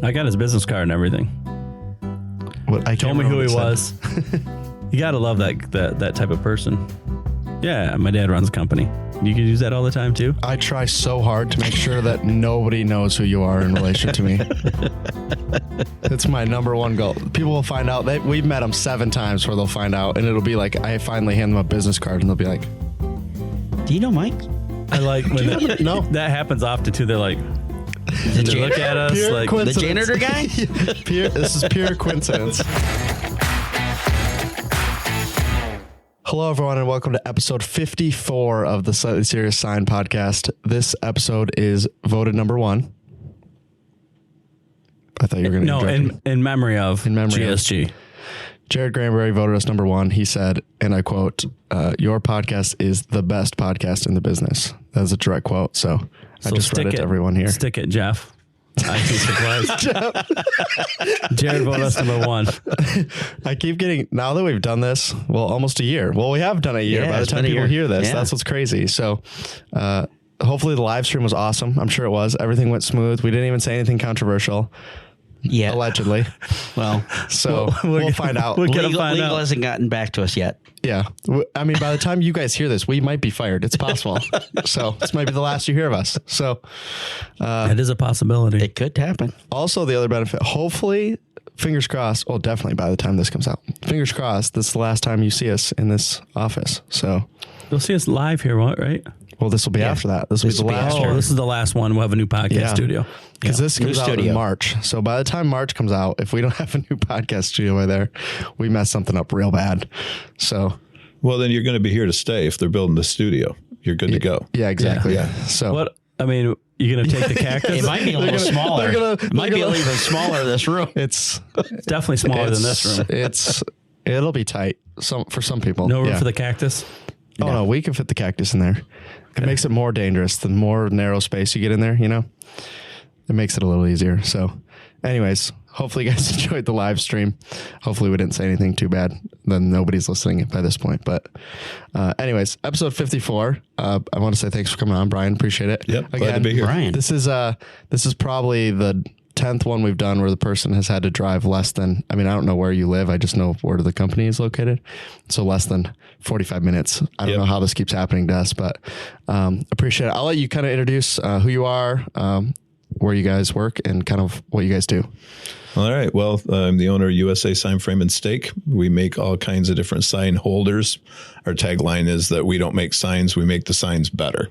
I got his business card and everything. I Told me who he was. You gotta love that type of person. Yeah, my dad runs a company. You can use that all the time too. I try so hard to make sure that nobody knows who you are in relation to me. It's my number one goal. People will find out. We've met them 7 times where they'll find out, and it'll be like I finally hand them a business card, and they'll be like, "Do you know Mike?" I like when no. That happens often too. They're like, they look at us like the janitor guy. This is pure coincidence. Hello, everyone, and welcome to episode 54 of the Slightly Serious Sign podcast. This episode is voted number 1. I thought you were going to in memory of GSG. Jared Granberry voted us number 1. He said, and I quote, "Your podcast is the best podcast in the business." That is a direct quote. So I just read it to everyone here. Stick it, Jeff. IT supplies. Jared voted us number 1. I keep getting, now that we've done this, well, almost a year. Well, we have done a year. By the time people hear this, that's what's crazy. So hopefully the live stream was awesome. I'm sure it was. Everything went smooth. We didn't even say anything controversial. Yeah. Allegedly. Well, so we'll find out. Legal hasn't gotten back to us yet. Yeah. I mean, by the time you guys hear this, we might be fired. It's possible. So this might be the last you hear of us. So it is a possibility. It could happen. Also, the other benefit, hopefully, fingers crossed. Well, definitely by the time this comes out, fingers crossed, this is the last time you see us in this office. So you'll see us live here, right? Well, this will be after that. This will be the last. Oh, this is the last one. We'll have a new podcast studio. Because this comes out in March. So by the time March comes out, if we don't have a new podcast studio by there, we mess something up real bad. So, well, then you're going to be here to stay. If they're building the studio, you're good to go. Yeah, exactly. Yeah. So what? I mean, you're going to take the cactus? It might be a little smaller. It might be a little even smaller. This room. It's definitely smaller than this room. It'll be tight. For some people. No room for the cactus. Oh no, we can fit the cactus in there. It makes it more dangerous. The more narrow space you get in there, it makes it a little easier. So anyways, hopefully you guys enjoyed the live stream. Hopefully we didn't say anything too bad. Then nobody's listening by this point. But anyways, episode 54. I want to say thanks for coming on, Brian. Appreciate it. Yep, glad to be here. Brian. This is probably the 10th one we've done where the person has had to drive less than, I don't know where you live. I just know where the company is located. So less than 45 minutes. I don't know how this keeps happening to us, but appreciate it. I'll let you kind of introduce who you are, where you guys work, and kind of what you guys do. All right. Well, I'm the owner of USA Sign Frame and Stake. We make all kinds of different sign holders. Our tagline is that we don't make signs, we make the signs better.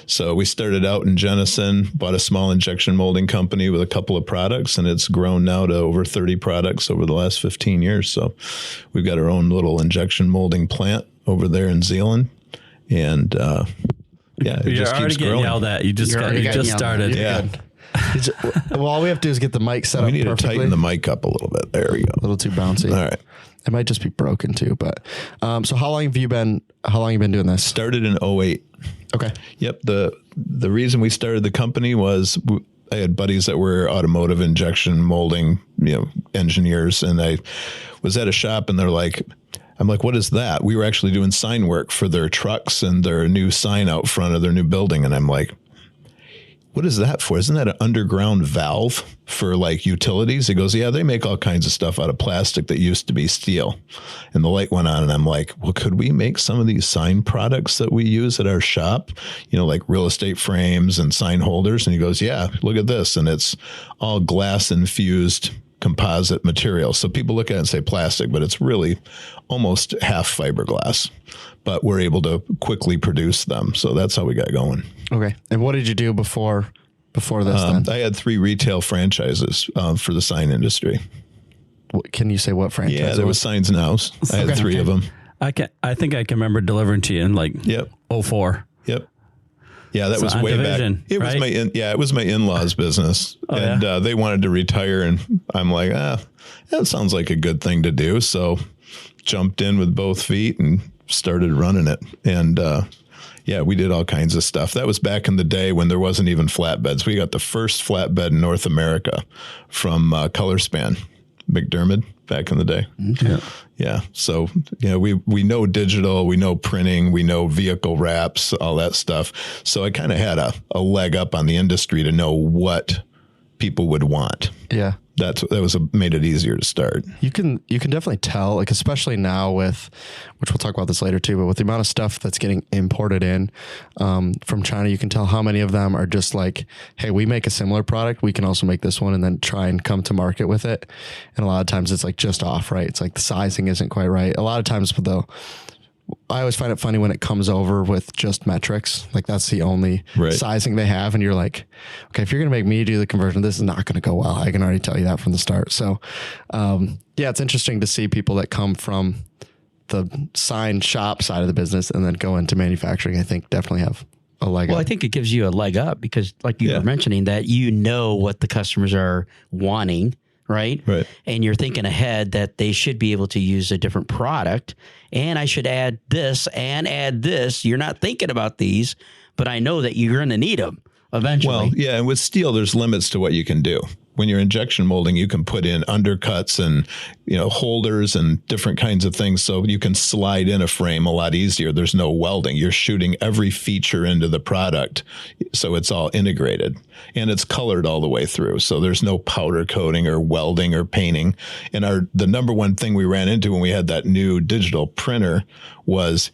So we started out in Jenison, bought a small injection molding company with a couple of products, and it's grown now to over 30 products over the last 15 years. So we've got our own little injection molding plant over there in Zeeland. And it just keeps growing. Yelled at. You just started. Yeah. Well, all we have to do is get the mic set up perfectly. We need to tighten the mic up a little bit. There we go. A little too bouncy. All right. It might just be broken too, but so how long have you been doing this? Started in 2008. Okay. Yep. The reason we started the company was I had buddies that were automotive injection molding, engineers, and I was at a shop and I'm like, what is that? We were actually doing sign work for their trucks and their new sign out front of their new building. And I'm like, what is that for? Isn't that an underground valve for utilities? He goes, yeah, they make all kinds of stuff out of plastic that used to be steel. And the light went on and I'm like, well, could we make some of these sign products that we use at our shop? Like real estate frames and sign holders. And he goes, yeah, look at this. And it's all glass infused composite material. So people look at it and say plastic, but it's really almost half fiberglass. But we're able to quickly produce them. So that's how we got going. Okay. And what did you do before this then? I had 3 retail franchises for the sign industry. Can you say what franchise? Yeah, there was Signs and House. I had 3 of them. I think I can remember delivering to you in 04. Yep. Yeah, that was way back. It was my in-laws business. They wanted to retire and I'm like, that sounds like a good thing to do. So jumped in with both feet and started running it. And we did all kinds of stuff. That was back in the day when there wasn't even flatbeds. We got the first flatbed in North America from Colorspan, McDermott, back in the day. Yeah. So, we know digital, we know printing, we know vehicle wraps, all that stuff. So I kind of had a leg up on the industry to know what people would want. Yeah. Made it easier to start. You can definitely tell, like, especially now with, which we'll talk about this later too, but with the amount of stuff that's getting imported in from China, you can tell how many of them are just like, hey, we make a similar product, we can also make this one, and then try and come to market with it. And a lot of times it's like just off, right? It's like the sizing isn't quite right. A lot of times though, I always find it funny when it comes over with just metrics. Like that's the only sizing they have. And you're like, okay, if you're going to make me do the conversion, this is not going to go well. I can already tell you that from the start. So, yeah, it's interesting to see people that come from the sign shop side of the business and then go into manufacturing. I think definitely have a leg up. Well, I think it gives you a leg up because like you were mentioning that you know what the customers are wanting. Right. And you're thinking ahead that they should be able to use a different product and I should add this and add this. You're not thinking about these, but I know that you're going to need them eventually. Well, yeah. And with steel, there's limits to what you can do. When you're injection molding, you can put in undercuts and, holders and different kinds of things. So you can slide in a frame a lot easier. There's no welding. You're shooting every feature into the product. So it's all integrated and it's colored all the way through. So there's no powder coating or welding or painting. And the number one thing we ran into when we had that new digital printer was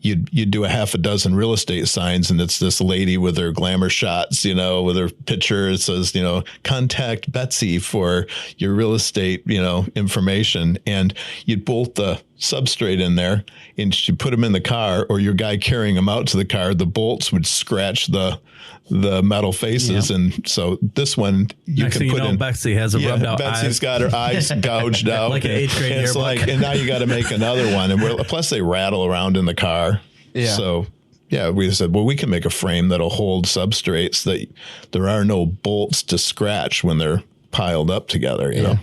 you'd do a half a dozen real estate signs and it's this lady with her glamour shots, with her picture. It says, contact Betsy for your real estate, information. And you'd bolt the substrate in there and you put them in the car or your guy carrying them out to the car, the bolts would scratch the metal faces. Yeah. And so this one Next can put in. Betsy has a rubbed out Betsy's got her eyes gouged out. Like an 8th grade yearbook. And now you got to make another one. And plus they rattle around in the car. Yeah. So we said, well, we can make a frame that'll hold substrates that there are no bolts to scratch when they're piled up together, you know?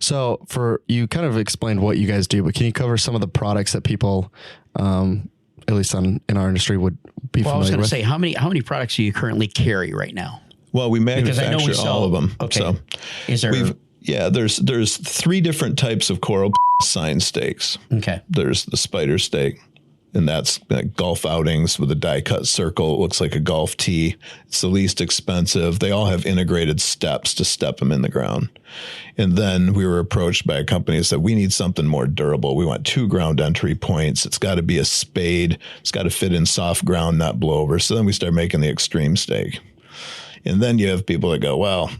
So you kind of explained what you guys do, but can you cover some of the products that people, at least in our industry would be familiar with? I was going to say, how many products do you currently carry right now? Well, we manufacture all of them. Okay. So is there? There's 3 different types of coral sign stakes. Okay. There's the spider stake. And that's like golf outings with a die cut circle. It looks like a golf tee. It's the least expensive. They all have integrated steps to step them in the ground. And then we were approached by a company that said, we need something more durable. We want 2 ground entry points. It's got to be a spade. It's got to fit in soft ground, not blow over. So then we start making the extreme stake. And then you have people that go, well,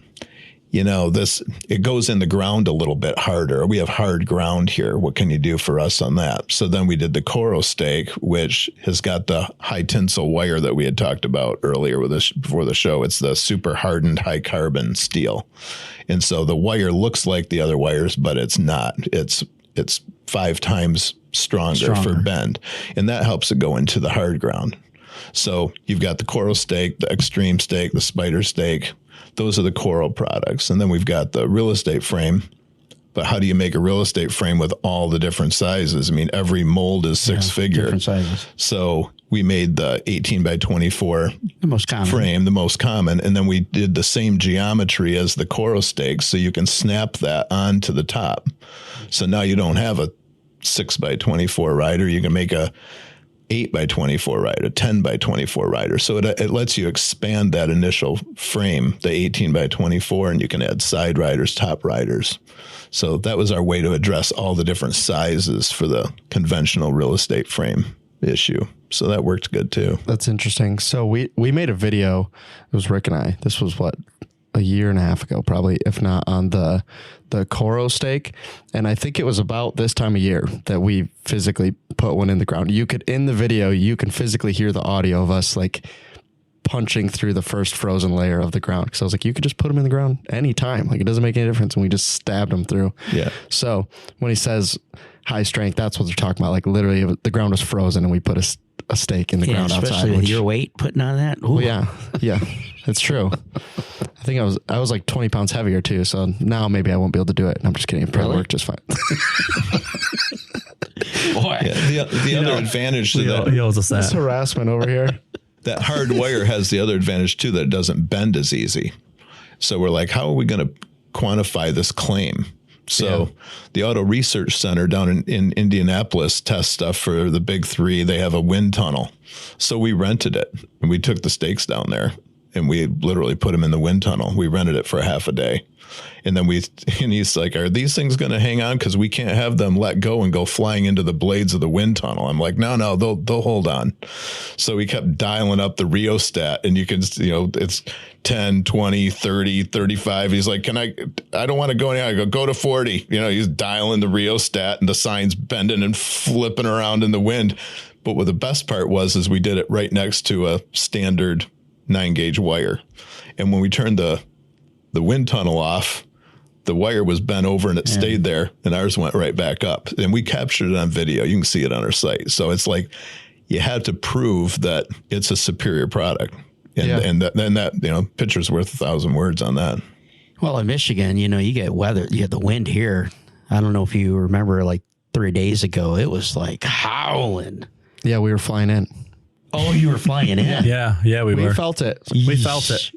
it goes in the ground a little bit harder. We have hard ground here. What can you do for us on that? So then we did the Coro stake, which has got the high tensile wire that we had talked about earlier before the show. It's the super hardened high carbon steel. And so the wire looks like the other wires, but it's not. It's 5 times stronger for bend. And that helps it go into the hard ground. So you've got the Coro stake, the extreme stake, the spider stake. Those are the coral products. And then we've got the real estate frame. But how do you make a real estate frame with all the different sizes? I mean, every mold is 6-figure. Different sizes. So we made the 18 by 24 the most common frame, the most common. And then we did the same geometry as the coral stakes. So you can snap that onto the top. So now you don't have a 6 by 24 rider. You can make a 8 by 24 rider, 10 by 24 rider. So it lets you expand that initial frame, the 18 by 24, and you can add side riders, top riders. So that was our way to address all the different sizes for the conventional real estate frame issue. So that worked good too. That's interesting. So we made a video. It was Rick and I. This was a year and a half ago, probably, if not, on the Coro stake. And I think it was about this time of year that we physically put one in the ground. In the video, you can physically hear the audio of us like punching through the first frozen layer of the ground. Cause I was like, you could just put them in the ground anytime. Like it doesn't make any difference. And we just stabbed them through. Yeah. So when he says high strength, that's what they're talking about. Like literally the ground was frozen and we put a stake in the ground outside. Especially with your weight putting on that. Well, yeah. It's true. I think I was like 20 pounds heavier too. So now maybe I won't be able to do it. I'm just kidding. It probably worked just fine. Boy. Yeah, the other advantage to that. This harassment over here. That hard wire has the other advantage too, that it doesn't bend as easy. So we're like, how are we going to quantify this claim? So the Auto Research Center down in Indianapolis tests stuff for the big 3. They have a wind tunnel. So we rented it and we took the stakes down there and we literally put them in the wind tunnel. We rented it for half a day. And then he's like, are these things going to hang on? Because we can't have them let go and go flying into the blades of the wind tunnel. I'm like, no, they'll hold on. So we kept dialing up the rheostat, and you can, it's 10, 20, 30, 35. He's like, I don't want to go anywhere. I go to 40. He's dialing the rheostat, and the sign's bending and flipping around in the wind. But what the best part is we did it right next to a standard 9-gauge wire. And when we turned the wind tunnel off, the wire was bent over and it stayed there, and ours went right back up. And we captured it on video. You can see it on our site. So it's like you had to prove that it's a superior product. And then that picture's worth 1,000 words on that. Well, in Michigan, you get weather, you get the wind here. I don't know if you remember, like 3 days ago, it was like howling. Yeah, we were flying in. Oh, you were flying in? Yeah, we were. We felt it. We felt it.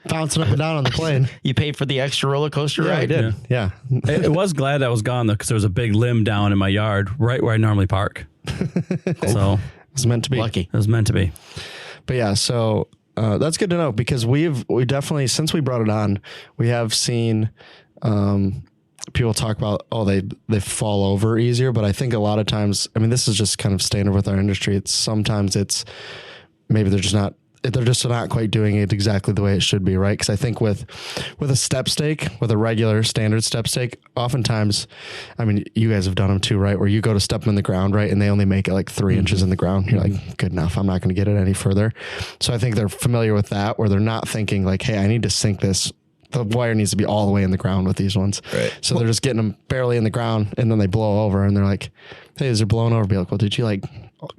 Bouncing up and down on the plane. You paid for the extra roller coaster ride? I did. Yeah. It was glad I was gone, though, because there was a big limb down in my yard, right where I normally park. So it was meant to be. Lucky. It was meant to be. But yeah, so that's good to know, because we definitely, since we brought it on, we have seen people talk about, they fall over easier. But I think a lot of times, this is just kind of standard with our industry. Sometimes maybe they're just not quite doing it exactly the way it should be, right? Because I think with a step stake, with a regular standard step stake, oftentimes, you guys have done them too, right? Where you go to step them in the ground, right? And they only make it like 3 inches in the ground. You're like, good enough. I'm not going to get it any further. So I think they're familiar with that, where they're not thinking like, hey, I need to sink this. The wire needs to be all the way in the ground with these ones. Right. So they're just getting them barely in the ground, and then they blow over, and they're like, hey, is it blowing over? Be like, well, did you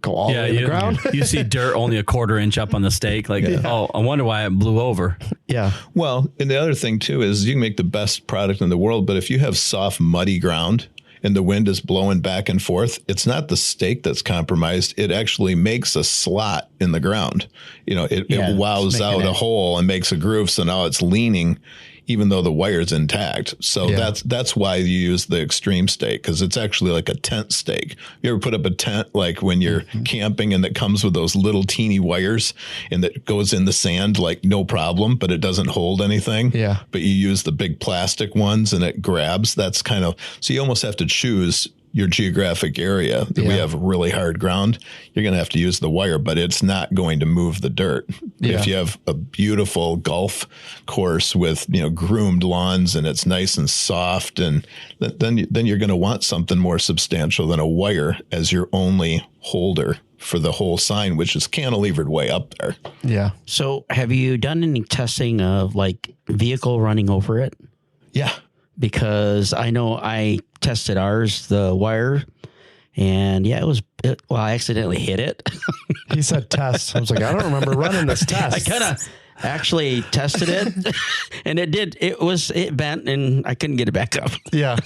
go all the way in the ground? You see dirt only a 1/4 inch up on the stake. Like, oh, I wonder why it blew over. Yeah. Well, and the other thing too is you can make the best product in the world, but if you have soft, muddy ground and the wind is blowing back and forth, it's not the stake that's compromised. It actually makes a slot in the ground. It wows out a hole and makes a groove. So now it's leaning, even though the wire's intact. So that's why you use the extreme stake, because it's actually like a tent stake. You ever put up a tent like when you're camping, and that comes with those little teeny wires and that goes in the sand, like no problem, but it doesn't hold anything. Yeah. But you use the big plastic ones and it grabs. That's so you almost have to choose your geographic area. We have really hard ground. You're going to have to use the wire, but it's not going to move the dirt. If you have a beautiful golf course with, groomed lawns and it's nice and soft, and then you're going to want something more substantial than a wire as your only holder for the whole sign, which is cantilevered way up there. Yeah. So have you done any testing of like vehicle running over it? Yeah. Because I know I tested ours, the wire, and I accidentally hit it. He said test. I was like, I don't remember running this test. I kind of actually tested it, and it bent, and I couldn't get it back up. Yeah.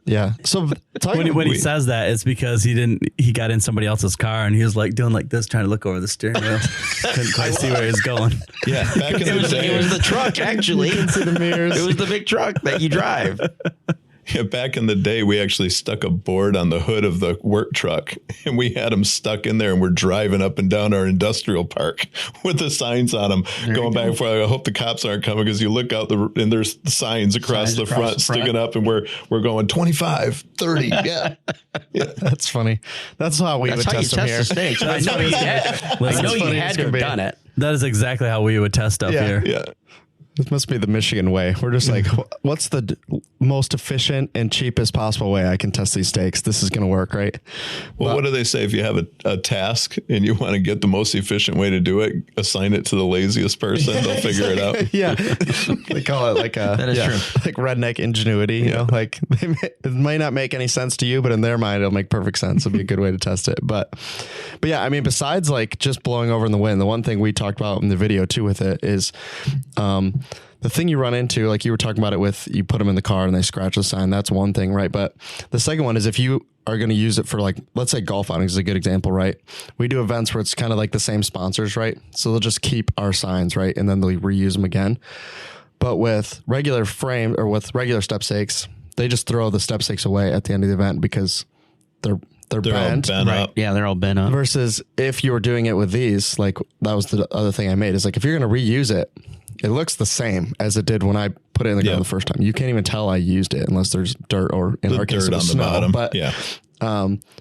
Yeah. So when he says that, it's because he got in somebody else's car and he was like doing like this, trying to look over the steering wheel. Couldn't quite see where he was going. Yeah. Back in the day, it was the truck, actually. You can see the mirrors. It was the big truck that you drive. Yeah, back in the day, we actually stuck a board on the hood of the work truck, and we had them stuck in there, and we're driving up and down our industrial park with the signs on them, going back and forth. I hope the cops aren't coming, because you look out and there's signs across the front sticking up, and we're going 25, 30. Yeah. That's funny. That's how we would test them here. The I know you had to have done it. That is exactly how we would test up here. Yeah. This must be the Michigan way. We're just like, what's the most efficient and cheapest possible way I can test these stakes? This is going to work, right? Well, what do they say? If you have a task and you want to get the most efficient way to do it, assign it to the laziest person. They'll figure it out. Yeah. They call it like that is true. Like redneck ingenuity, you know, like it might not make any sense to you, but in their mind, it'll make perfect sense. It'll be a good way to test it. But yeah, I mean, besides like just blowing over in the wind, the one thing we talked about in the video too with it is, the thing you run into, like you were talking about it with, you put them in the car and they scratch the sign. That's one thing, right? But the second one is if you are going to use it for like, let's say golf outings is a good example, right? We do events where it's kind of like the same sponsors, right? So they'll just keep our signs, right? And then they'll reuse them again. But with regular frame or with regular step stakes, they just throw the step stakes away at the end of the event because they're they're They're all bent. bent up. Yeah, they're all bent up. Versus if you were doing it with these, like that was the other thing I made is like, if you're going to reuse it, it looks the same as it did when I put it in the ground the first time. You can't even tell I used it unless there's dirt or in our case, Dirt on the snow. bottom. But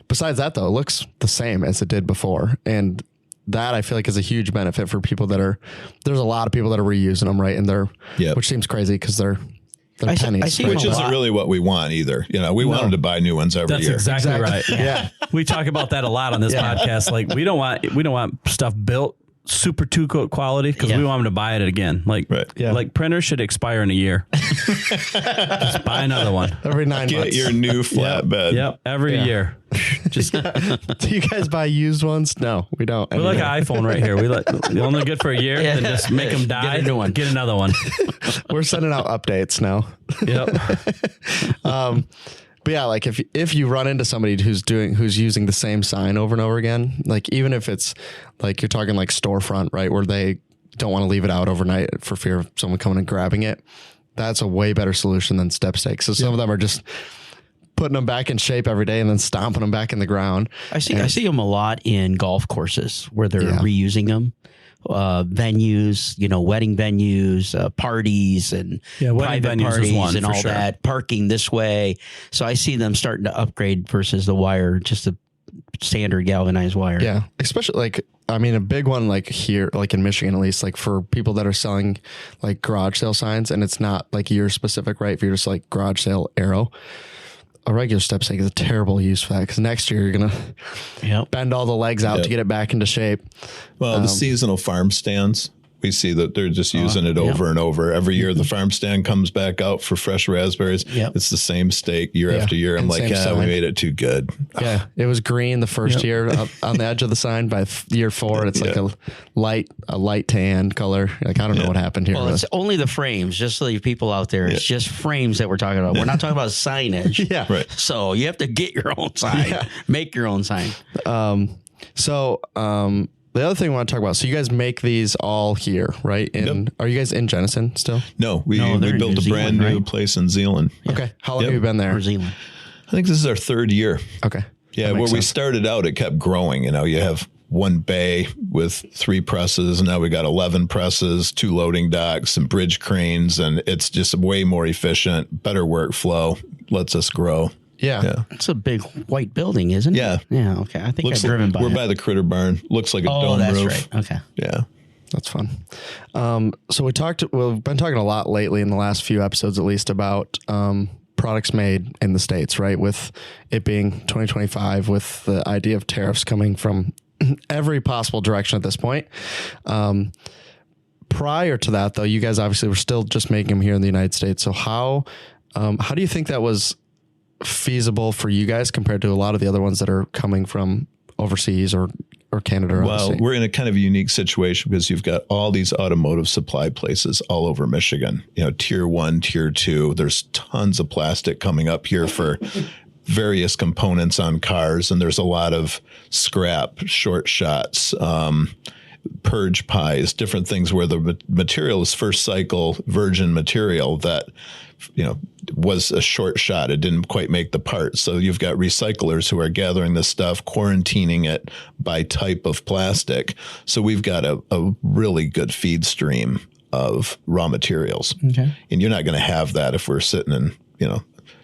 besides that though, it looks the same as it did before. And that I feel like is a huge benefit for people there's a lot of people that are reusing them, right? And which seems crazy because they're pennies. I see Which isn't really what we want either. We want them to buy new ones every year. That's exactly right. Yeah. We talk about that a lot on this podcast. Like we don't want stuff built super two coat quality because we want them to buy it again. Like like printers should expire in a year. Just buy another one Every 9 months. Get your new flatbed. Yep, every year. Just Do you guys buy used ones? No, we don't. we're like an iPhone right here. We're only good for a year, then just make them die. Get a new one. Get another one. We're sending out updates now. Yep. But yeah, like if you run into somebody who's using the same sign over and over again, like even if it's like you're talking like storefront, right, where they don't want to leave it out overnight for fear of someone coming and grabbing it, that's a way better solution than step stakes. So some of them are just putting them back in shape every day and then stomping them back in the ground. I see them a lot in golf courses where they're reusing them. Venues, wedding venues, parties and private parties and all that, parking this way. So I see them starting to upgrade versus the wire, just the standard galvanized wire. Yeah. Especially a big one like here, like in Michigan, at least, like for people that are selling like garage sale signs, and it's not like year specific, right? If you're just like garage sale arrow, a regular step stake is a terrible use for that because next year you're going to bend all the legs out to get it back into shape. Well, the seasonal farm stands, we see that they're just using it over and over. Every year the farm stand comes back out for fresh raspberries. It's the same stake year after year. I'm like, we made it too good. Yeah, it was green the first year on the edge of the sign. By year 4, it's like a light tan color. Like, I don't know what happened here. Well, it's only the frames, just so you people out there. It's just frames that we're talking about. We're not talking about signage. Right. So you have to get your own sign. Make your own sign. The other thing I want to talk about, so you guys make these all here, right? Are you guys in Jenison still? No, we built a brand new place in Zeeland. Okay. How long have you been there? Zeeland. I think this is our 3rd year. Okay. Yeah, where we started out, it kept growing. You have one bay with 3 presses, and now we got 11 presses, 2 loading docks, and bridge cranes, and it's just way more efficient, better workflow, lets us grow. Yeah. It's a big white building, isn't it? Yeah. Yeah. Okay. I think I've driven by. We're by the Critter Barn. Looks like a dome that's roof. Right. Okay. Yeah. That's fun. So we've been talking a lot lately in the last few episodes, at least, about products made in the States, right? With it being 2025, with the idea of tariffs coming from every possible direction at this point. Prior to that, though, you guys obviously were still just making them here in the United States. So how do you think that was feasible for you guys compared to a lot of the other ones that are coming from overseas or Canada? Well, we're in a kind of a unique situation because you've got all these automotive supply places all over Michigan, tier 1, tier 2. There's tons of plastic coming up here for various components on cars. And there's a lot of scrap, short shots, purge pies, different things where the material is first cycle virgin material that, was a short shot. It didn't quite make the part. So you've got recyclers who are gathering this stuff, quarantining it by type of plastic. So we've got a really good feed stream of raw materials. Okay. And you're not going to have that if we're sitting in,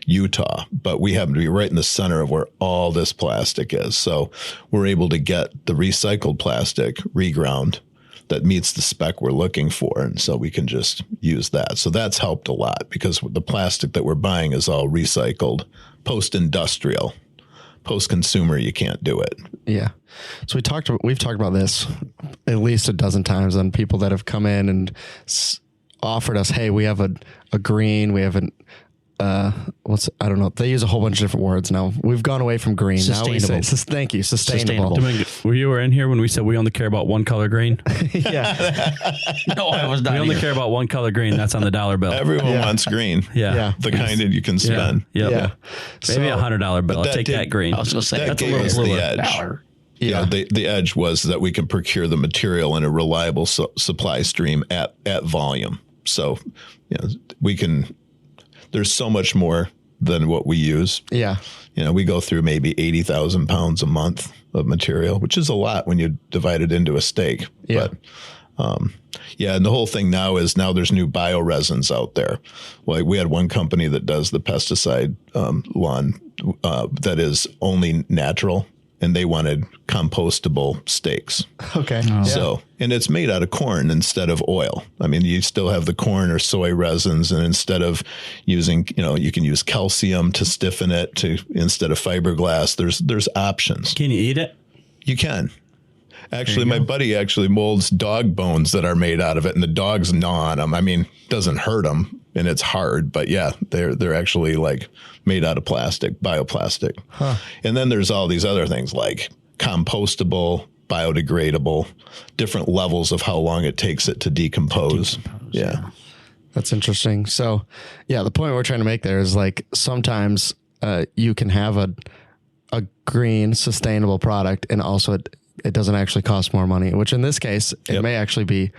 Utah, but we happen to be right in the center of where all this plastic is. So we're able to get the recycled plastic reground that meets the spec we're looking for. And so we can just use that. So that's helped a lot because the plastic that we're buying is all recycled, post-industrial, post-consumer. You can't do it. Yeah. So we've talked about this at least a dozen times on people that have come in and offered us, hey, we have a green, we have I don't know. They use a whole bunch of different words now. We've gone away from green. Now we say, thank you, sustainable. Were you in here when we said we only care about one color green? Yeah. No, I was not. We only care about one color green. That's on the dollar bill. Everyone wants green. Yeah. The kind that you can spend. Yeah. Yeah. Maybe $100 bill. I'll take that green. I was going to say that that's a gave us little the edge. dollar. Yeah. The edge was that we can procure the material in a reliable supply stream at volume. So, we can. There's so much more than what we use. Yeah. We go through maybe 80,000 pounds a month of material, which is a lot when you divide it into a steak. Yeah. But, and the whole thing now there's new bioresins out there. Like we had one company that does the pesticide lawn that is only natural, and they wanted compostable steaks. Okay. So, and it's made out of corn instead of oil. I mean, you still have the corn or soy resins, and instead of using, you can use calcium to stiffen it instead of fiberglass. There's options. Can you eat it? You can. Actually, my buddy actually molds dog bones that are made out of it, and the dogs gnaw on them. I mean, doesn't hurt them, and it's hard, but yeah, they're actually like made out of plastic, bioplastic. Huh. And then there's all these other things like compostable, biodegradable, different levels of how long it takes it to decompose. Yeah. That's interesting. So, yeah, the point we're trying to make there is like sometimes you can have a green, sustainable product, and also it doesn't actually cost more money, which in this case, it may actually be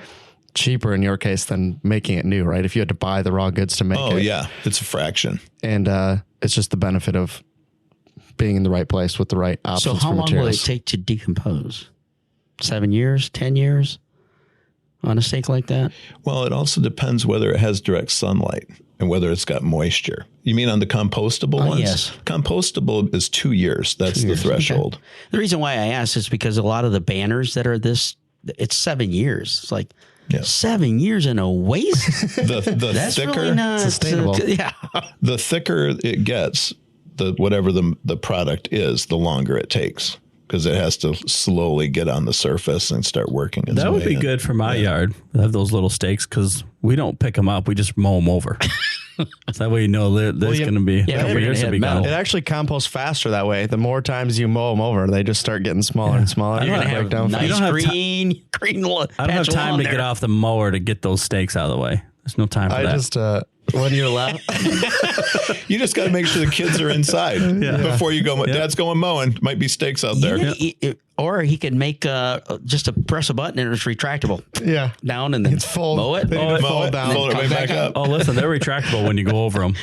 cheaper in your case than making it new, right? If you had to buy the raw goods to make it. Oh, yeah. It's a fraction. And it's just the benefit of being in the right place with the right options for materials. So how long will it take to decompose? 7 years, 10 years on a steak like that? Well, it also depends whether it has direct sunlight and whether it's got moisture. You mean on the compostable ones? Yes. Compostable is 2 years. That's the threshold. Okay. The reason why I ask is because a lot of the banners that are it's 7 years. It's like 7 years in a waste. The That's thicker, really not sustainable. The thicker it gets, whatever the product is, the longer it takes, because it has to slowly get on the surface and start working. That would be good for my yard. I have those little stakes because we don't pick them up. We just mow them over. So that way there's going to be a couple years to be gone. It actually composts faster that way. The more times you mow them over, they just start getting smaller and smaller. You're going to have nice green. I don't have time to get off the mower to get those stakes out of the way. There's no time for that. When you're laughing, you just got to make sure the kids are inside before you go. Dad's going mowing. Might be stakes out there. Or he could make just press a button and it's retractable. Yeah, down and then it's mow it. Mow it down. Fold it right back up. Oh, listen, they're retractable when you go over them.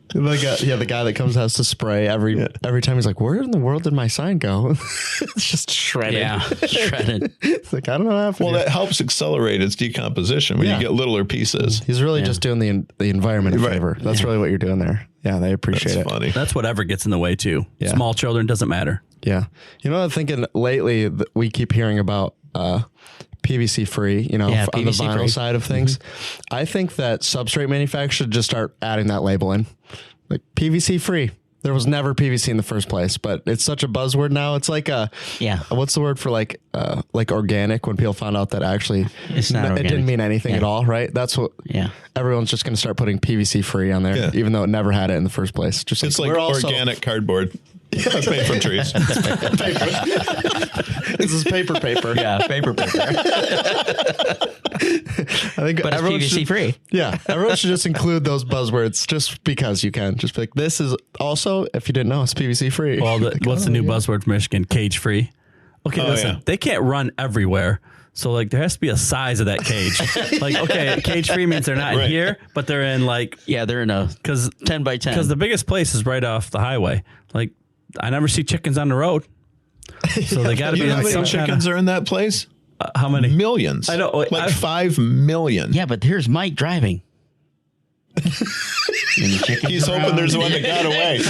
The guy that comes has to spray every time. He's like, "Where in the world did my sign go?" It's just shredded. Yeah, shredded. It's like, I don't know what happened. Well, that helps accelerate its decomposition when you get littler pieces. He's really just doing the environment a favor. That's really what you're doing there. Yeah, they appreciate it. Funny. That's whatever gets in the way too. Yeah. Small children, doesn't matter. Yeah. I'm thinking lately we keep hearing about PVC free, on the vinyl side of things. Mm-hmm. I think that substrate manufacturers should just start adding that label in. Like PVC free. There was never PVC in the first place, but it's such a buzzword now. It's like what's the word for like organic, when people found out that actually it's not organic. It didn't mean anything at all, right? That's what everyone's just going to start putting PVC free on there, even though it never had it in the first place. Just it's like organic cardboard. It's made from trees. This is paper. Yeah, paper. I think but everyone PVC free. Yeah, everyone should just include those buzzwords just because you can. Just be like, this is also, if you didn't know, it's PVC free. Well, what's the new buzzword for Michigan? Cage free. Okay, listen, they can't run everywhere. So like there has to be a size of that cage. Like, okay, cage free means they're not in here, but they're in they're in a 10 by 10. Because the biggest place is right off the highway. Like I never see chickens on the road. So they got to be how many chickens are in that place? How many? Millions. I know. 5 million. Yeah, but here's Mike driving. He's hoping there's one that got away.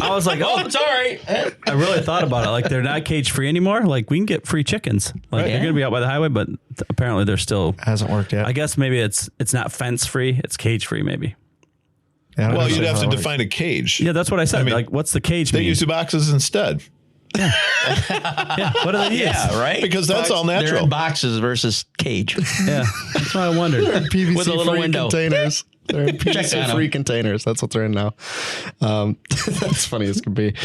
I was like, oh, sorry. I really thought about it. Like they're not cage free anymore. Like we can get free chickens. Like they're going to be out by the highway, but apparently they're still hasn't worked yet. I guess maybe it's not fence free. It's cage free maybe. Yeah, well, you'd have to define a cage. Yeah, that's what I said. I mean, like, what's the cage mean? They use the boxes instead. Yeah. What do they use? Yeah, right? Because that's all natural. They're in boxes versus cage. Yeah, that's what I wondered. They're in PVC with a little free window. Containers. They're in PVC free containers. That's what they're in now. That's funny as can be.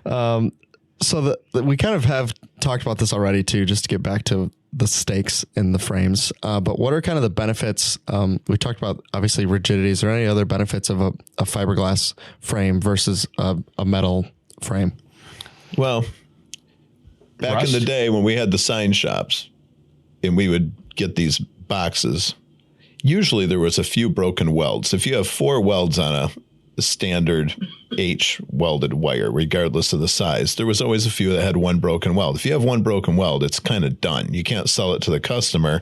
So we kind of have talked about this already too, just to get back to the stakes in the frames. But what are kind of the benefits? We talked about obviously rigidity. Is there any other benefits of a fiberglass frame versus a metal frame? Well, back in the day when we had the sign shops and we would get these boxes, usually there was a few broken welds. If you have 4 welds on a standard H welded wire, regardless of the size, there was always a few that had 1 broken weld. If you have 1 broken weld, it's kind of done. You can't sell it to the customer,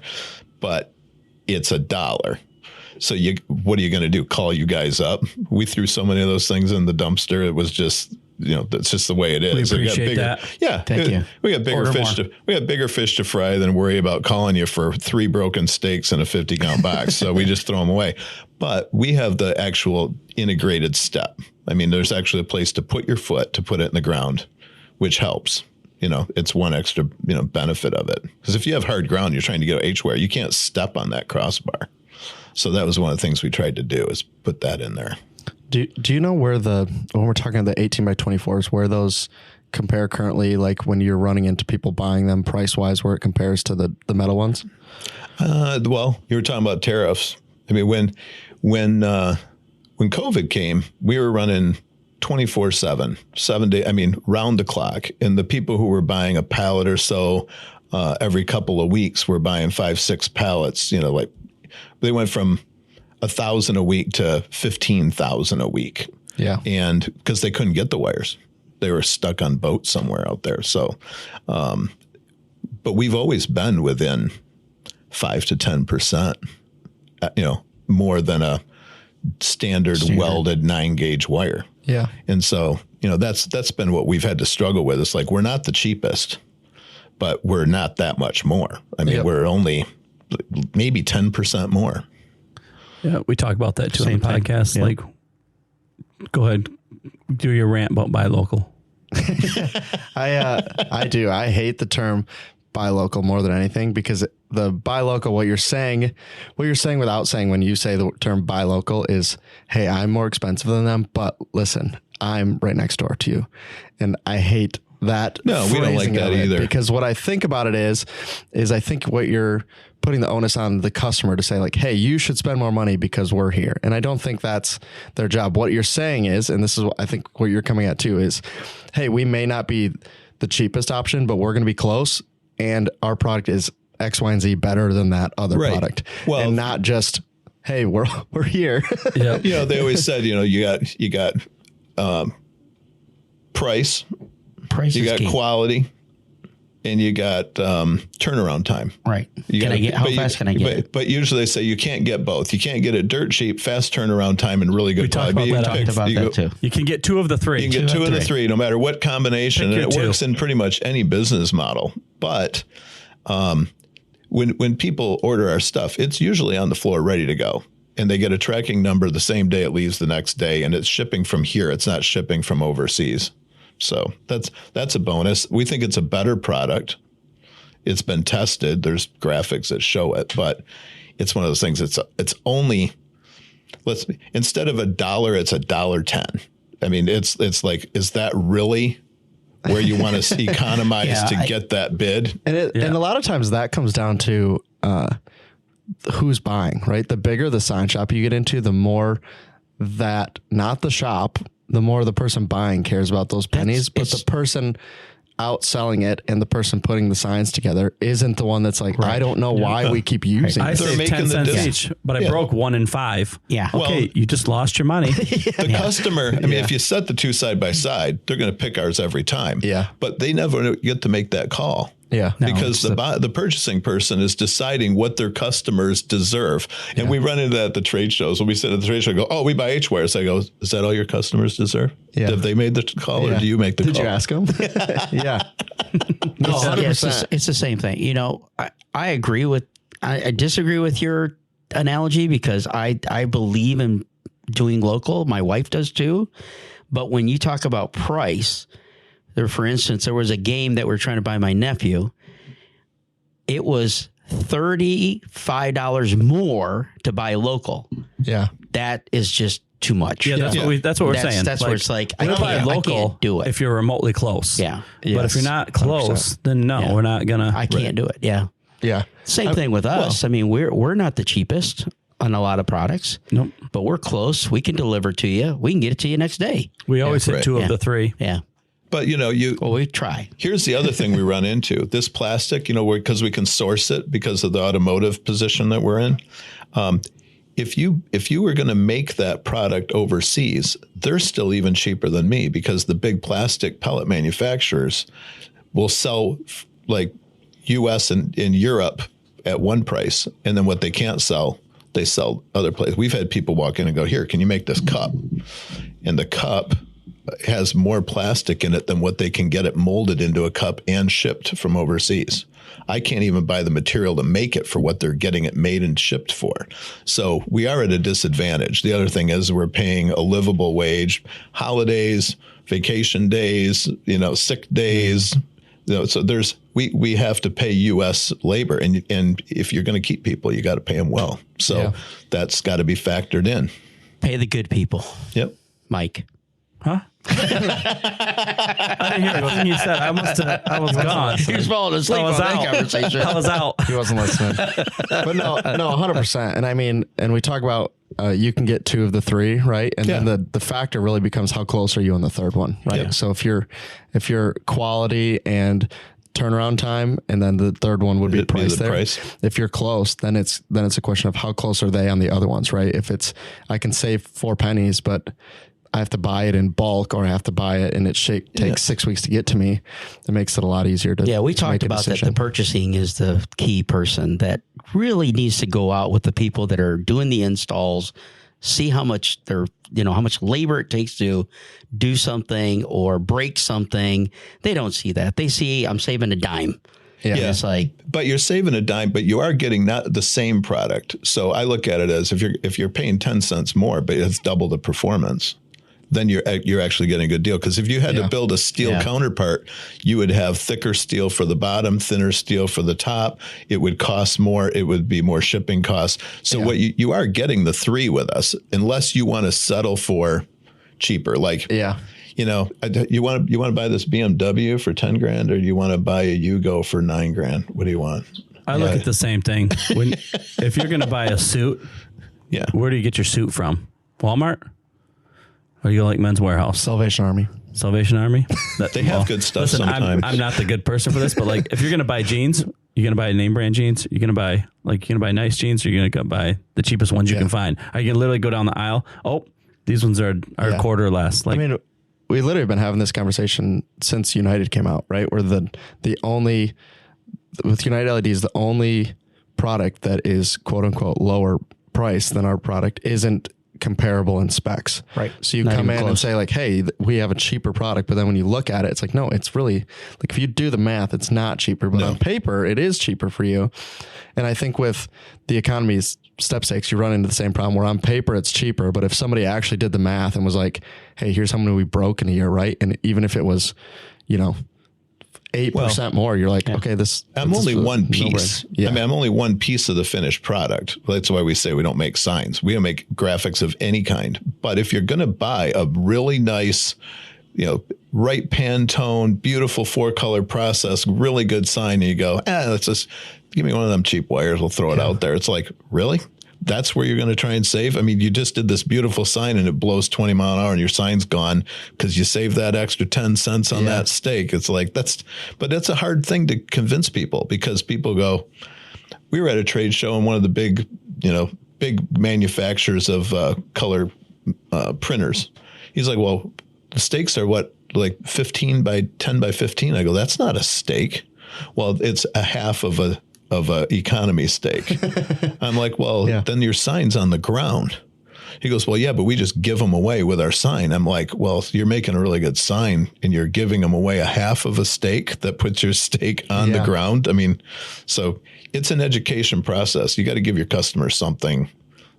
but it's $1. So what are you going to do? Call you guys up? We threw so many of those things in the dumpster. It was just, that's just the way it is. We appreciate that. Yeah. Thank you. We got bigger fish to fry than worry about calling you for 3 broken steaks in a 50-count box. So we just throw them away. But we have the actual integrated step. I mean, there's actually a place to put your foot to put it in the ground, which helps. It's one extra, benefit of it. Because if you have hard ground, you're trying to get H-wire, you can't step on that crossbar. So that was one of the things we tried to do, is put that in there. Do you know where when we're talking the 18 by 24s, where those compare currently, like when you're running into people buying them price-wise, where it compares to the metal ones? Well, you were talking about tariffs. I mean, when COVID came, we were running 24/7, 7 days, round the clock. And the people who were buying a pallet or so every couple of weeks were buying 5-6 pallets, they went from 1,000 a week to 15,000 a week. Yeah. And because they couldn't get the wires, they were stuck on boats somewhere out there. So, but we've always been within 5 to 10%, more than a standard welded 9-gauge wire. Yeah. And so, that's been what we've had to struggle with. It's like, we're not the cheapest, but we're not that much more. We're only maybe 10% more. Yeah, we talk about that too on the podcast. Yeah. Like, go ahead, do your rant about buy local. I do. I hate the term buy local more than anything, because the buy local, what you're saying without saying when you say the term buy local is, hey, I'm more expensive than them, but listen, I'm right next door to you. And I hate that. No, we don't like that either. Because what I think about it is I think what you're putting the onus on the customer to say, like, hey, you should spend more money because we're here. And I don't think that's their job. What you're saying is, and this is what I think what you're coming at too, is, hey, we may not be the cheapest option, but we're going to be close. And our product is X, Y, and Z better than that other product. Well, and not just, hey, we're here. Yeah. They always said, you got price, you got quality, and you got turnaround time. Right. How fast can I get it? But usually they say you can't get both. You can't get it dirt cheap, fast turnaround time, and really good quality. We talked about that too. You can get 2 of the 3. You can get 2 of the 3, no matter what combination. And it works in pretty much any business model. But when people order our stuff, it's usually on the floor ready to go. And they get a tracking number the same day it leaves the next day. And it's shipping from here. It's not shipping from overseas. So that's a bonus. We think it's a better product. It's been tested. There's graphics that show it, but it's one of those things. It's only, instead of $1, it's $1.10. It's like, is that really where you want to economize to get that bid? And and a lot of times that comes down to who's buying, right? The bigger the sign shop you get into, the more that, not the shop, the more the person buying cares about those pennies, but the person out selling it and the person putting the signs together isn't the one that's like, I don't know why we keep using I it. saved 10 cents each, but I broke 1 in 5. Yeah. Okay, you just lost your money. The customer, if you set the 2 side by side, they're going to pick ours every time. Yeah. But they never get to make that call. Yeah. Because the purchasing person is deciding what their customers deserve. And we run into that at the trade shows. When we sit at the trade show, I go, we buy H-wires. I go, is that all your customers deserve? Yeah. Have they made the call or do you make the call? Did you ask them? Yeah. No, 100%. It's the same thing. I agree I disagree with your analogy, because I believe in doing local. My wife does too. But when you talk about price, for instance, there was a game that we're trying to buy my nephew. It was $35 more to buy local. Yeah. That is just too much. Yeah, that's what we're saying. That's where it's like, I can't do it if you're remotely close. Yeah. But if you're not close, 100%. Then no, we're not gonna. I can't do it. Yeah. Yeah. Same thing with us. We're not the cheapest on a lot of products. Nope. But we're close. We can deliver to you. We can get it to you next day. We always hit 2 of the 3. Yeah. But we try. Here's the other thing we run into: this plastic. Because we can source it because of the automotive position that we're in. If you were going to make that product overseas, they're still even cheaper than me because the big plastic pellet manufacturers will sell like U.S. and in Europe at one price, and then what they can't sell, they sell other places. We've had people walk in and go, "Here, can you make this cup?" And the cup has more plastic in it than what they can get it molded into a cup and shipped from overseas. I can't even buy the material to make it for what they're getting it made and shipped for. So we are at a disadvantage. The other thing is we're paying a livable wage, holidays, vacation days, sick days. So we have to pay U.S. labor, and if you're going to keep people, you got to pay them well. So that's got to be factored in. Pay the good people. Yep. Mike. Huh? I didn't hear a thing you said. I was gone. He was falling asleep on that conversation. I was out. He wasn't listening. But no, 100%. And I mean, and we talk about you can get 2 of the 3, right? And then the factor really becomes how close are you on the third one, right? Yeah. So if you're quality and turnaround time, and then the third one would be price there. If you're close, then it's a question of how close are they on the other ones, right? If it's I can save 4 pennies, but I have to buy it in bulk, or I have to buy it and it takes 6 weeks to get to me. It makes it a lot easier to. Yeah, we talked about that. The purchasing is the key person that really needs to go out with the people that are doing the installs, see how much how much labor it takes to do something or break something. They don't see that. They see I'm saving a dime. Yeah. It's like, but you're saving a dime, but you are getting not the same product. So I look at it as if you're paying 10 cents more, but it's double the performance, then you're actually getting a good deal. Because if you had to build a steel counterpart, you would have thicker steel for the bottom, thinner steel for the top. It would cost more. It would be more shipping costs. So what you are getting the 3 with us, unless you want to settle for cheaper. Like, you want to buy this BMW for 10 grand, or you want to buy a Yugo for 9 grand? What do you want? I look at the same thing. If you're going to buy a suit, where do you get your suit from? Walmart? Or you go like Men's Warehouse? Salvation Army. They have good stuff sometimes. I'm not the good person for this, but like if you're going to buy jeans, you're going to buy name brand jeans, you're going to buy nice jeans, or you're going to go buy the cheapest ones you can find. Are you going to literally go down the aisle? Oh, these ones are a quarter less. Like, I mean, we literally have been having this conversation since United came out, right? We're with United LEDs, the only product that is quote unquote lower price than our product isn't comparable in specs. Right. So you come in and say like, hey, we have a cheaper product. But then when you look at it, it's like, no, it's really like if you do the math, it's not cheaper. But on paper, it is cheaper for you. And I think with the economy's step stakes, you run into the same problem where on paper it's cheaper. But if somebody actually did the math and was like, hey, here's how many we broke in a year, right? And even if it was, 8% more, you're like, okay, I'm only one piece. I mean, I'm only one piece of the finished product. That's why we say we don't make signs. We don't make graphics of any kind. But if you're going to buy a really nice, right Pantone, beautiful 4-color process, really good sign, and you go, let's just give me one of them cheap wires. We'll throw it out there. It's like, really? That's where you're going to try and save? I mean, you just did this beautiful sign and it blows 20 mile an hour and your sign's gone because you saved that extra 10 cents on that steak. It's like, but that's a hard thing to convince people, because people go, we were at a trade show and one of the big manufacturers of color printers. He's like, well, the steaks are what, like 15 by 10 by 15? I go, that's not a steak. Well, it's a half of a economy steak. I'm like, well, then your sign's on the ground. He goes, well, yeah, but we just give them away with our sign. I'm like, well, you're making a really good sign and you're giving them away a half of a steak that puts your steak on the ground. I mean, so it's an education process. You got to give your customers something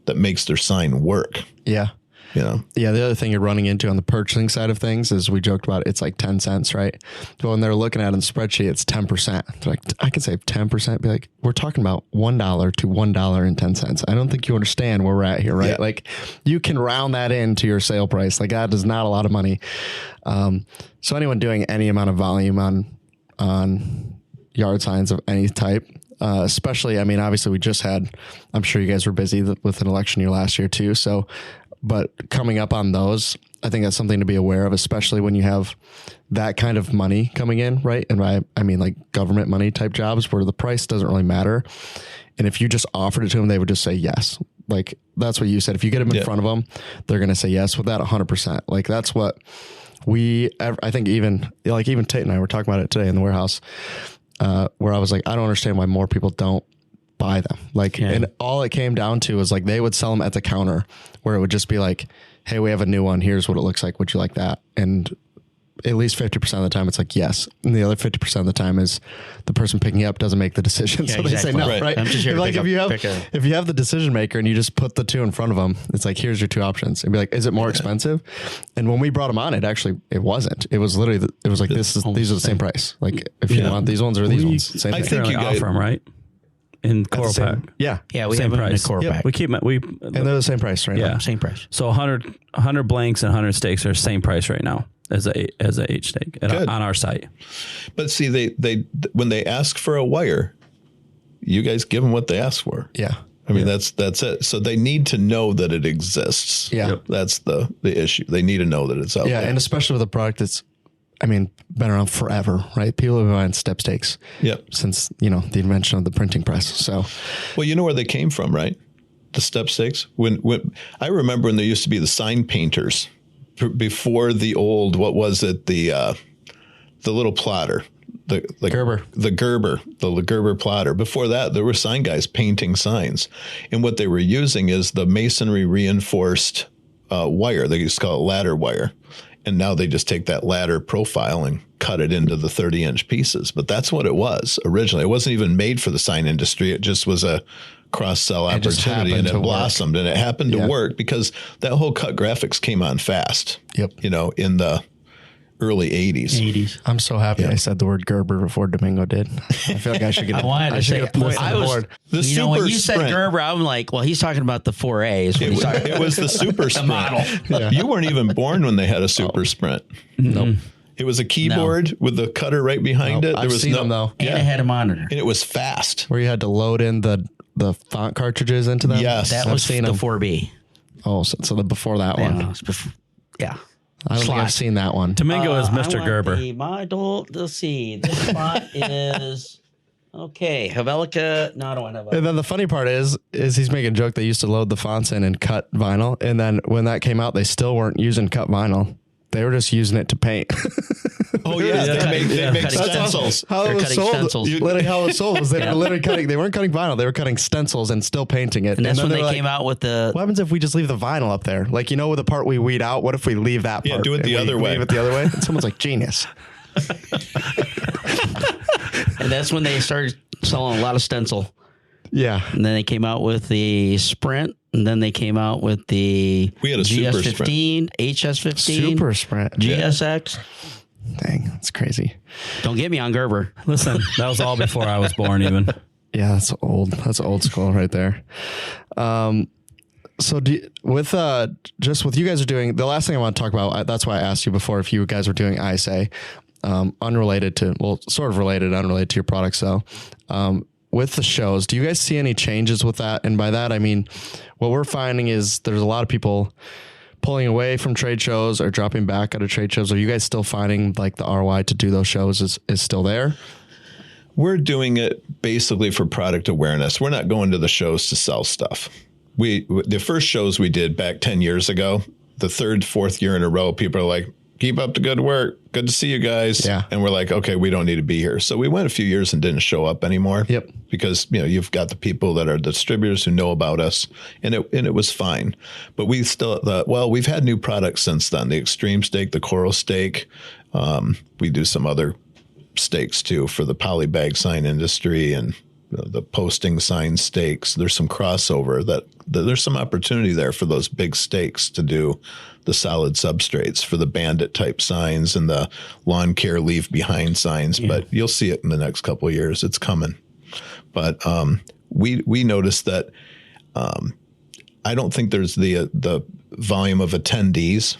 that makes their sign work. Yeah. Yeah. The other thing you're running into on the purchasing side of things is we joked about it's like 10 cents, right? But when they're looking at it in the spreadsheet, it's 10%. They're like, I can save 10%. Be like, we're talking about $1 to $1.10. I don't think you understand where we're at here, right? Yeah. Like you can round that into your sale price. Like that is not a lot of money. So anyone doing any amount of volume on yard signs of any type, especially, I mean, obviously we just had, I'm sure you guys were busy with an election year last year too. So, but coming up on those, I think that's something to be aware of, especially when you have that kind of money coming in, right? And I mean like government money type jobs where the price doesn't really matter. And if you just offered it to them, they would just say yes. Like that's what you said. If you get them in front of them, they're going to say yes with that 100%. Like that's what I think even Tate and I were talking about it today in the warehouse, where I was like, I don't understand why more people don't buy them. Like, and all it came down to was like, they would sell them at the counter where it would just be like, hey, we have a new one. Here's what it looks like. Would you like that? And at least 50% of the time it's like, yes. And the other 50% of the time is the person picking up doesn't make the decision. So they say no, right? I'm just here if you have the decision maker and you just put the two in front of them, it's like, here's your two options. And be like, is it more expensive? And when we brought them on, it wasn't. It was literally, it was like, these are the same price. Like if you want these ones or these ones, same thing. I think you offer them, right? In Coral Pack. Yeah. Yeah, we same have price. In a Coral Pack. We keep and they're the same price right now. Same price. So 100 blanks and 100 steaks are the same price right now as a H steak on our site. But see, they when they ask for a wire, you guys give them what they ask for. Yeah. I mean, that's it. So they need to know that it exists. Yeah. That's the issue. They need to know that it's out there. Yeah, and especially with a product that's, I mean, been around forever, right? People have been buying step steaks since, the invention of the printing press. So, well, you know where they came from, right? The step steaks. When I remember when there used to be the sign painters before the old, what was it? The little plotter, the Gerber, the Gerber plotter. Before that, there were sign guys painting signs, and what they were using is the masonry reinforced wire. They used to call it ladder wire. And now they just take that ladder profile and cut it into the 30-inch pieces. But that's what it was originally. It wasn't even made for the sign industry. It just was a cross-sell opportunity, and it blossomed. And it happened to work because that whole cut graphics came on fast, in the early 80s. I'm so happy I said the word Gerber before Domingo did. I feel like I should get I should get a point on the board. When you said Gerber, I'm like, well, he's talking about the 4As. It was the Super Sprint. Model. You weren't even born when they had a Super Sprint. Nope. It was a keyboard with the cutter right behind it. I've seen them though. And it had a monitor. And it was fast. Where you had to load in the font cartridges into them? Yes. That was the 4B. Oh, so before that one. I don't think I've seen that one. Domingo is Mr. Gerber. Let's see. This font is okay. Havelica. No, I don't want Havelica. And then the funny part is he's making a joke. They used to load the fonts in and cut vinyl, and then when that came out, they still weren't using cut vinyl. They were just using it to paint. Oh yeah, they make stencils. How it was sold, literally how it was sold was they were literally cutting. They weren't cutting vinyl. They were cutting stencils and still painting it. And that's when they came out with the. What happens if we just leave the vinyl up there? Like with the part we weed out. What if we leave that part? Yeah, do it the other way. Leave it the other way. And someone's like, genius. And that's when they started selling a lot of stencil. Yeah. And then they came out with the Sprint. And then they came out with the GS15, HS15, Super Sprint, GSX. Dang, that's crazy. Don't get me on Gerber. Listen, that was all before I was born even. Yeah, that's old. That's old school right there. So with you guys are doing, the last thing I want to talk about, that's why I asked you before if you guys were doing ISA, unrelated to your products though. With the shows, do you guys see any changes with that? And by that, I mean, what we're finding is there's a lot of people pulling away from trade shows or dropping back out of trade shows. Are you guys still finding like the ROI to do those shows is still there? We're doing it basically for product awareness. We're not going to the shows to sell stuff. The first shows we did back 10 years ago, the third, fourth year in a row, people are like, keep up the good work. Good to see you guys. Yeah. And we're like, okay, we don't need to be here. So we went a few years and didn't show up anymore. Yep. Because, you've got the people that are distributors who know about us, and it was fine. But we still, we've had new products since then. The extreme steak, the coral steak. We do some other steaks too for the polybag sign industry and the posting sign steaks. There's some crossover that there's some opportunity there for those big steaks to do the solid substrates for the bandit type signs and the lawn care leave behind signs. Yeah. But you'll see it in the next couple of years. It's coming. But we noticed that I don't think there's the volume of attendees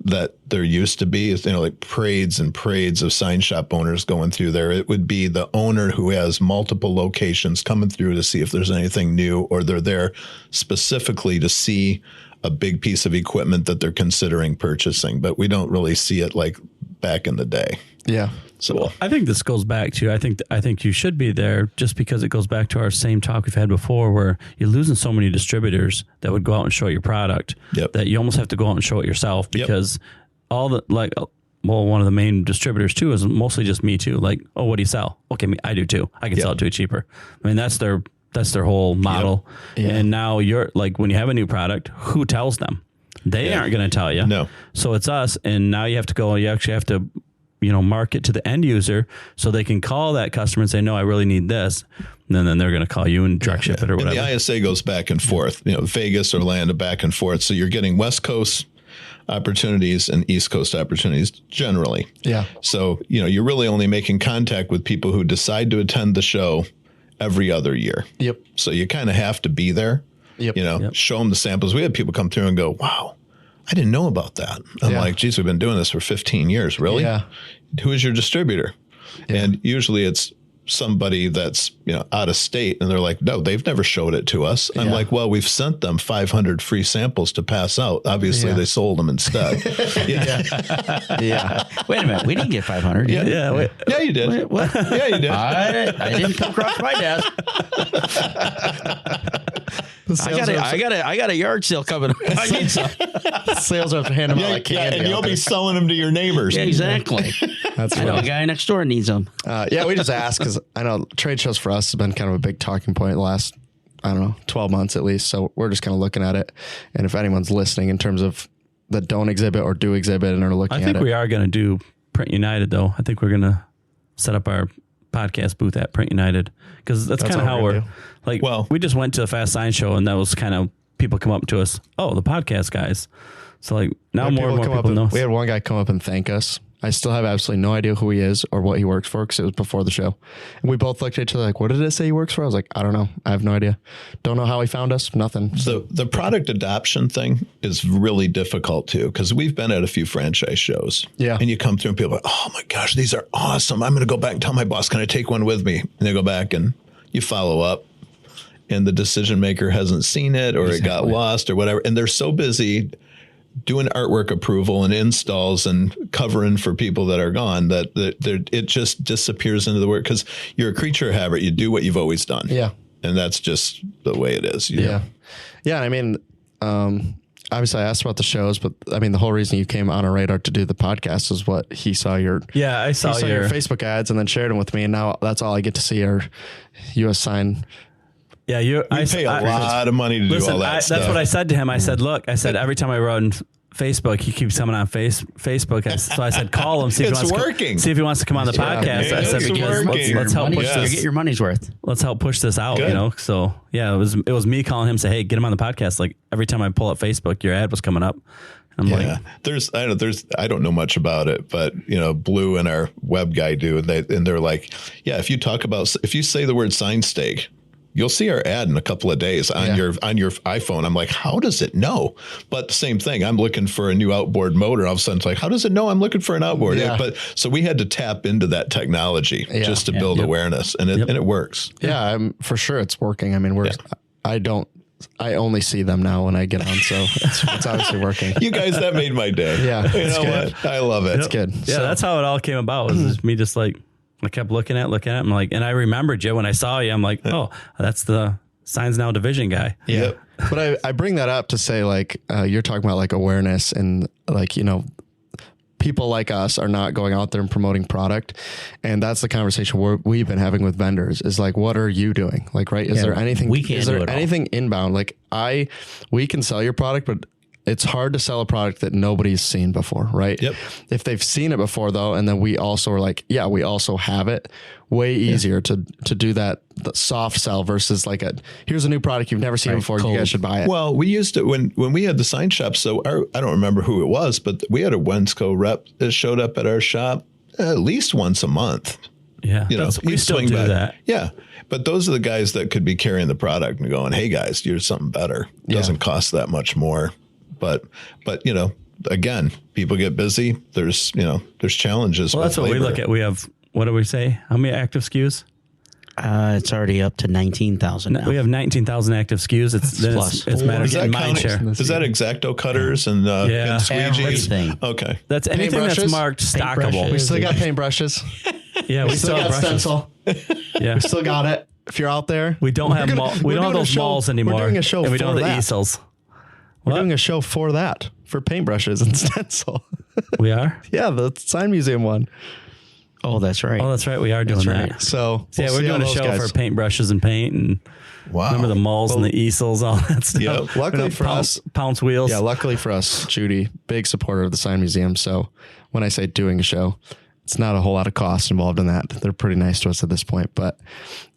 that there used to be, is like parades and parades of sign shop owners going through there. It would be the owner who has multiple locations coming through to see if there's anything new, or they're there specifically to see a big piece of equipment that they're considering purchasing, but we don't really see it like back in the day. Yeah. So well, I think this goes back to, I think you should be there just because it goes back to our same talk we've had before, where you're losing so many distributors that would go out and show your product that you almost have to go out and show it yourself, because all the, like, well, one of the main distributors too is mostly just me too. Like, oh, what do you sell? Okay, I do too. I can sell it to you cheaper. I mean, that's their whole model. And now you're like, when you have a new product, who tells them? They aren't going to tell you. No. So it's us. And now you have to go, you actually have to, market to the end user so they can call that customer and say, no, I really need this. And then they're going to call you and direct ship it or whatever. And the ISA goes back and forth, Vegas, Orlando, back and forth. So you're getting West Coast opportunities and East Coast opportunities generally. Yeah. So, you're really only making contact with people who decide to attend the show every other year. Yep. So you kind of have to be there, show them the samples. We had people come through and go, wow, I didn't know about that. I'm like, geez, we've been doing this for 15 years. Really? Yeah. Who is your distributor? Yeah. And usually it's somebody that's, out of state, and they're like, no, they've never showed it to us. I'm like, well, we've sent them 500 free samples to pass out. Obviously they sold them instead. Yeah. Wait a minute. We didn't get 500. Yeah, you did. Wait, what? Yeah, you did. I didn't come across my desk. I got a yard sale coming. I need some. Sales reps hand them out like candy. And you'll be selling them to your neighbors. Yeah, exactly. That's I know a guy next door needs them. We just ask because I know trade shows for us has been kind of a big talking point the last, 12 months at least. So we're just kind of looking at it. And if anyone's listening in terms of that don't exhibit or do exhibit and are looking at it. I think we are going to do Print United, though. I think we're going to set up our podcast booth at Print United, because that's kind of how we're like, we just went to a Fast Sign show, and that was kind of, people come up to us, oh, the podcast guys. So like now more and more people know. We had one guy come up and thank us. I still have absolutely no idea who he is or what he works for, because it was before the show. And we both looked at each other like, what did it say he works for? I was like, I don't know. I have no idea. Don't know how he found us. Nothing. So the product adoption thing is really difficult too, because we've been at a few franchise shows. Yeah. And you come through and people are like, oh my gosh, these are awesome. I'm going to go back and tell my boss, can I take one with me? And they go back and you follow up, and the decision maker hasn't seen it, or it got lost or whatever. And they're so busy doing artwork approval and installs and covering for people that are gone that it just disappears into the work, because you're a creature of habit. You do what you've always done. Yeah. And that's just the way it is. Yeah. I mean, obviously I asked about the shows, but I mean, the whole reason you came on our radar to do the podcast is what he saw your Facebook ads and then shared them with me. And now that's all I get to see are US sign. Yeah, I pay a lot of money to do all that stuff. That's what I said to him. I said, look, every time I run Facebook, he keeps coming on Facebook. So I said, call him, see if he wants to come on the podcast. I said, because let's help push this. Get your money's worth. Let's help push this out. Good. So yeah, it was me calling him, say, hey, get him on the podcast. Like every time I pull up Facebook, your ad was coming up. I'm like, I don't know much about it, but Blue and our web guy do, and they're like, yeah, if you say the word sign steak, you'll see our ad in a couple of days on your iPhone. I'm like, how does it know? But the same thing. I'm looking for a new outboard motor. All of a sudden, it's like, how does it know I'm looking for an outboard? Yeah. But so we had to tap into that technology just to build awareness, and it works. Yeah, for sure it's working. I mean, I only see them now when I get on, so it's obviously working. You guys, that made my day. Yeah, you know what? I love it. It's good. Yeah, so that's how it all came about. Was just me just like. I kept looking at it. I'm like, and I remembered you when I saw you. I'm like, oh, that's the Signs Now division guy. Yeah. But I bring that up to say, like, you're talking about like awareness, and like, people like us are not going out there and promoting product. And that's the conversation we've been having with vendors is like, what are you doing? Like, right. Is there anything, anything inbound? Like we can sell your product, but it's hard to sell a product that nobody's seen before, right? Yep. If they've seen it before though, and then we also are like, yeah, we also have it, way easier to do that the soft sell versus like here's a new product you've never seen before. Cold. You guys should buy it. Well, we used to, when we had the sign shop, so I don't remember who it was, but we had a Wensco rep that showed up at our shop at least once a month. Yeah. We still do that. Yeah. But those are the guys that could be carrying the product and going, hey guys, here's something better. It doesn't cost that much more. But again, people get busy. There's challenges. Well, that's what labor. We look at. We have, what do we say? How many active SKUs? It's already up to 19,000 now. We have 19,000 active SKUs. It's a matter of getting mind share. Is that X-Acto cutters and squeegees? Everything. Okay. That's anything that's marked stockable. We still got paintbrushes. Yeah, we still got stencil. Yeah, we still got it. If you're out there, we don't have those malls anymore. We're doing a show and we don't have the that. easels. We're doing a show for that, for paintbrushes and stencil. We are? Yeah, the Sign Museum one. Oh, that's right. Oh, that's right. We are doing that. So we're doing a show for paintbrushes and paint and remember the malls and the easels, all that stuff. Yeah. Luckily for us, Pounce wheels. Yeah, luckily for us, Judy, big supporter of the Sign Museum. So when I say doing a show, it's not a whole lot of cost involved in that. They're pretty nice to us at this point, but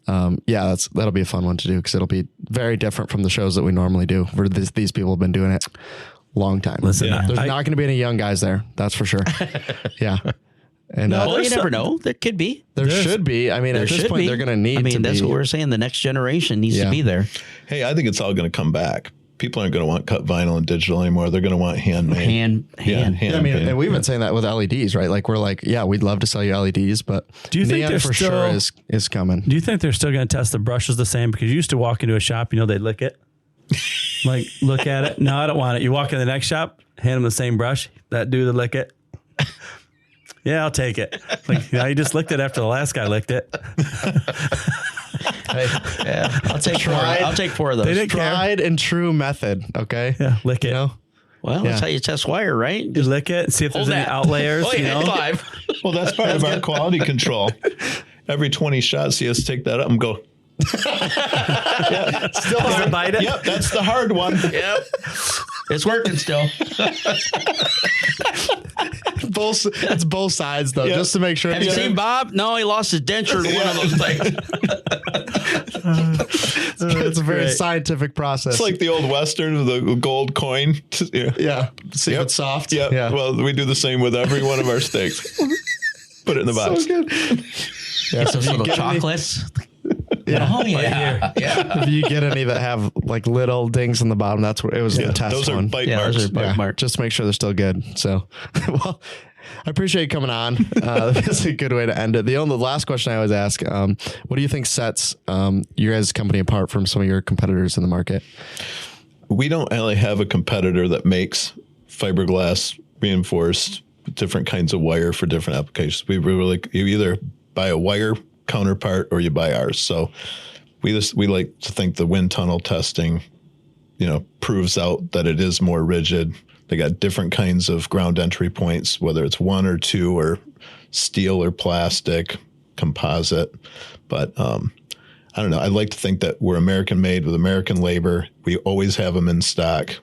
that'll be a fun one to do because it'll be very different from the shows that we normally do. Where these people have been doing it a long time. Listen, there's not going to be any young guys there. That's for sure. Yeah. And you never know. There could be. There should be. I mean, at this point, they're going to need. I mean, that's what we're saying. The next generation needs to be there. Hey, I think it's all going to come back. People aren't going to want cut vinyl and digital anymore. They're going to want handmade. Hand. I mean, and we've been saying that with LEDs, right? Like we're like, yeah, we'd love to sell you LEDs, but do you think neon for sure is coming? Do you think they're still going to test the brushes the same? Because you used to walk into a shop, they'd lick it. Like, look at it. No, I don't want it. You walk in the next shop, hand them the same brush. That dude would lick it. Yeah, I'll take it. Like, you just licked it after the last guy licked it. Hey, yeah, I'll take four. I'll take four of those. Tried and true method. Okay. Yeah, lick it. Well, that's how you test wire, right? You lick it, see if there's any outlayers. Five. Well, that's part of our quality control. Every 20 shots, you just take that up and go. Still doesn't bite it. Yep, that's the hard one. Yep, it's working still. It's both sides though, just to make sure. Have you seen Bob? No, he lost his denture in one of those things. It's a very scientific process. It's like the old Western of the gold coin. Yeah. See if it's soft. Yep. Yeah. Well, we do the same with every one of our steaks. Put it in the box. So good. Yeah, those little chocolates. Yeah. Oh, yeah. If you get any that have like little dings on the bottom, that's what it was the test those one. Are bite marks. Those are bite marks. Just to make sure they're still good. So, well, I appreciate you coming on. That's a good way to end it. The last question I always ask, what do you think sets your guys' company apart from some of your competitors in the market? We don't really have a competitor that makes fiberglass reinforced different kinds of wire for different applications. You either buy a wire counterpart or you buy ours. So we like to think the wind tunnel testing, proves out that it is more rigid. They got different kinds of ground entry points, whether it's one or two or steel or plastic, composite. But I don't know. I like to think that we're American made with American labor. We always have them in stock.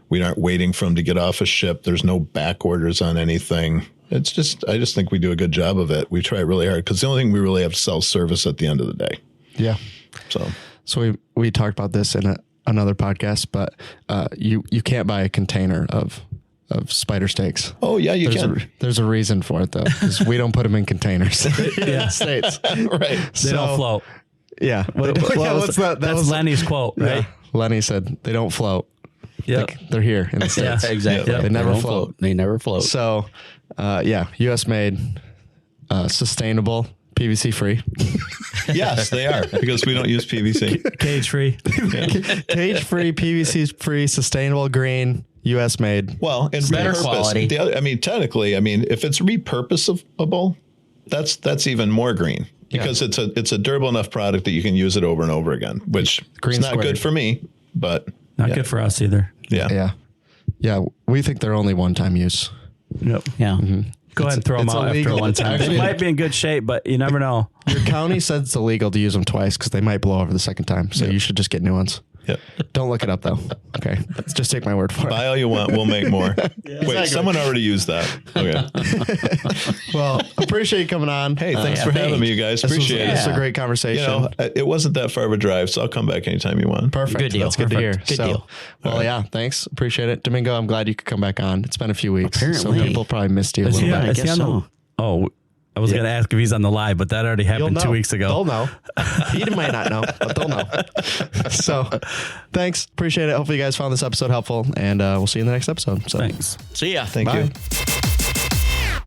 We aren't waiting for them to get off a ship. There's no back orders on anything. I just think we do a good job of it. We try really hard because the only thing we really have to sell is service at the end of the day. Yeah. So we talked about this in another podcast, but you can't buy a container of spider steaks. Oh yeah, you can. There's a reason for it though, because we don't put them in containers in the States. Right. They don't float. Yeah. That's Lenny's quote, right? Yeah. Lenny said they don't float. Yeah. They're here in the States. Yeah, exactly. They never float. They never float. So, U.S. made, sustainable, PVC free. Yes, they are, because we don't use PVC. Cage free. Cage free, PVC free, sustainable, green, U.S. made. Well, and better quality. Technically, if it's repurposable, that's even more green. Because it's a durable enough product that you can use it over and over again, which is not good for me, but not good for us either. Yeah. We think they're only one-time use. Yep. Yeah. Mm-hmm. Go ahead and throw them out after one time. They might be in good shape, but you never know. Your county said it's illegal to use them twice because they might blow over the second time. So you should just get new ones. Yep. Don't look it up though. Okay. Just take my word for it. Buy all you want. We'll make more. Exactly. Someone already used that. Okay. Well, appreciate you coming on. Hey, thanks for having me, you guys. Appreciate it. This is a great conversation. It wasn't that far of a drive, so I'll come back anytime you want. Perfect. Good deal. That's good to hear. Good deal. Well, thanks. Appreciate it. Domingo, I'm glad you could come back on. It's been a few weeks. Apparently. So people probably missed you a little bit. I guess so. Oh, I was going to ask if he's on the live, but that already happened 2 weeks ago. They'll know. He might not know, but they'll know. So thanks. Appreciate it. Hopefully you guys found this episode helpful, and we'll see you in the next episode. So thanks. See ya. Thank you.